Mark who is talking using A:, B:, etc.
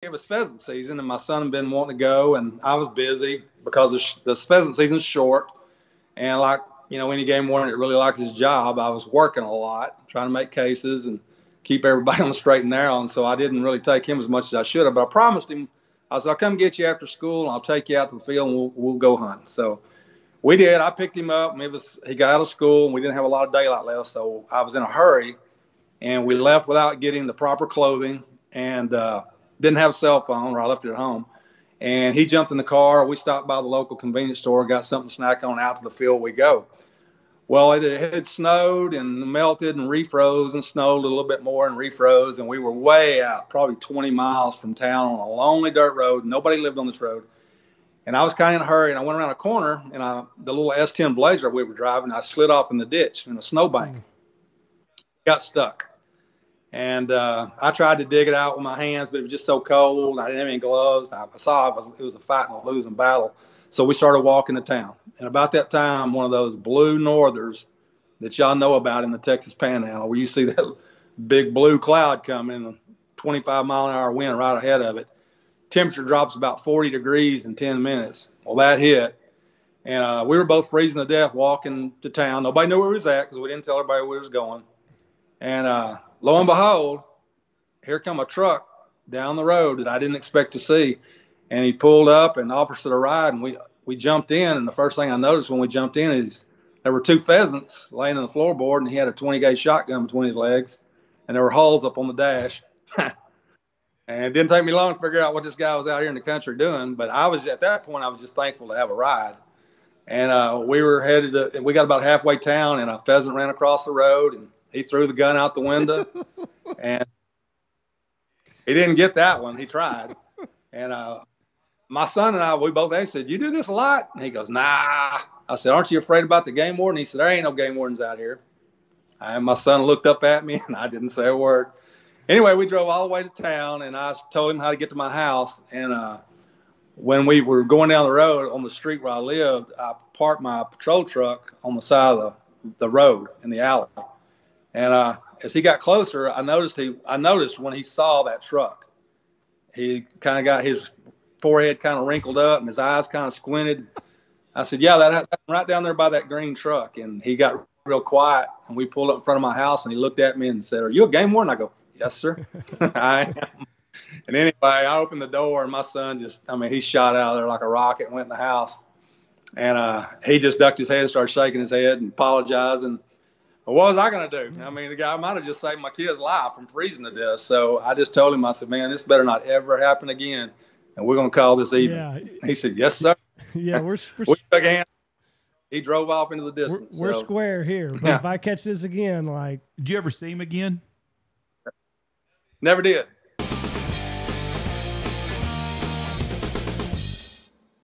A: it was pheasant season, and my son had been wanting to go, and I was busy because the pheasant season's short. And like, any game warden that really likes his job, I was working a lot, trying to make cases and keep everybody on the straight and narrow. And so I didn't really take him as much as I should have. But I promised him, I said, I'll come get you after school, and I'll take you out to the field, and we'll go hunt. So we did. I picked him up, and he got out of school, and we didn't have a lot of daylight left. So I was in a hurry, and we left without getting the proper clothing, and didn't have a cell phone, or I left it at home. And he jumped in the car. We stopped by the local convenience store, got something to snack on, out to the field we go. Well, it had snowed and melted and refroze and snowed a little bit more and refroze. And we were way out, probably 20 miles from town on a lonely dirt road. Nobody lived on this road. And I was kind of in a hurry. And I went around a corner, and the little S10 Blazer we were driving, I slid off in the ditch in a snowbank. Got stuck. And I tried to dig it out with my hands, but it was just so cold. I didn't have any gloves. I saw it was a fight and a losing battle. So we started walking to town. And about that time, one of those blue northers that y'all know about in the Texas Panhandle, where you see that big blue cloud coming, a 25-mile-an-hour wind right ahead of it. Temperature drops about 40 degrees in 10 minutes. Well, that hit. And we were both freezing to death walking to town. Nobody knew where we was at because we didn't tell everybody where we was going. And lo and behold, here come a truck down the road that I didn't expect to see. And he pulled up and offered us a ride, and we jumped in. And the first thing I noticed when we jumped in is there were two pheasants laying on the floorboard, and he had a 20-gauge shotgun between his legs, and there were holes up on the dash. And it didn't take me long to figure out what this guy was out here in the country doing. But at that point, I was just thankful to have a ride. And we were and we got about halfway town, and a pheasant ran across the road, and he threw the gun out the window. And he didn't get that one. He tried. And my son and I, we both said, "You do this a lot?" And he goes, "Nah." I said, "Aren't you afraid about the game warden?" He said, "There ain't no game wardens out here." And my son looked up at me, and I didn't say a word. Anyway, we drove all the way to town, and I told him how to get to my house. And when we were going down the road on the street where I lived, I parked my patrol truck on the side of the road in the alley. And as he got closer, I noticed when he saw that truck, he kind of got his forehead kind of wrinkled up and his eyes kind of squinted. I said, "Yeah, that's right down there by that green truck." And he got real quiet, and we pulled up in front of my house, and he looked at me and said, "Are you a game warden?" I go, "Yes, sir." I am. And anyway, I opened the door, and my son he shot out of there like a rocket and went in the house. And he just ducked his head and started shaking his head and apologizing. But what was I going to do? I mean, the guy might have just saved my kid's life from freezing to death. So I just told him, I said, "Man, this better not ever happen again. And we're going to call this even." Yeah. He said, "Yes, sir."
B: Yeah,
A: we shook hands. He drove off into the distance.
B: We're square here. But if I catch this again,
C: did you ever see him again?
A: Never did.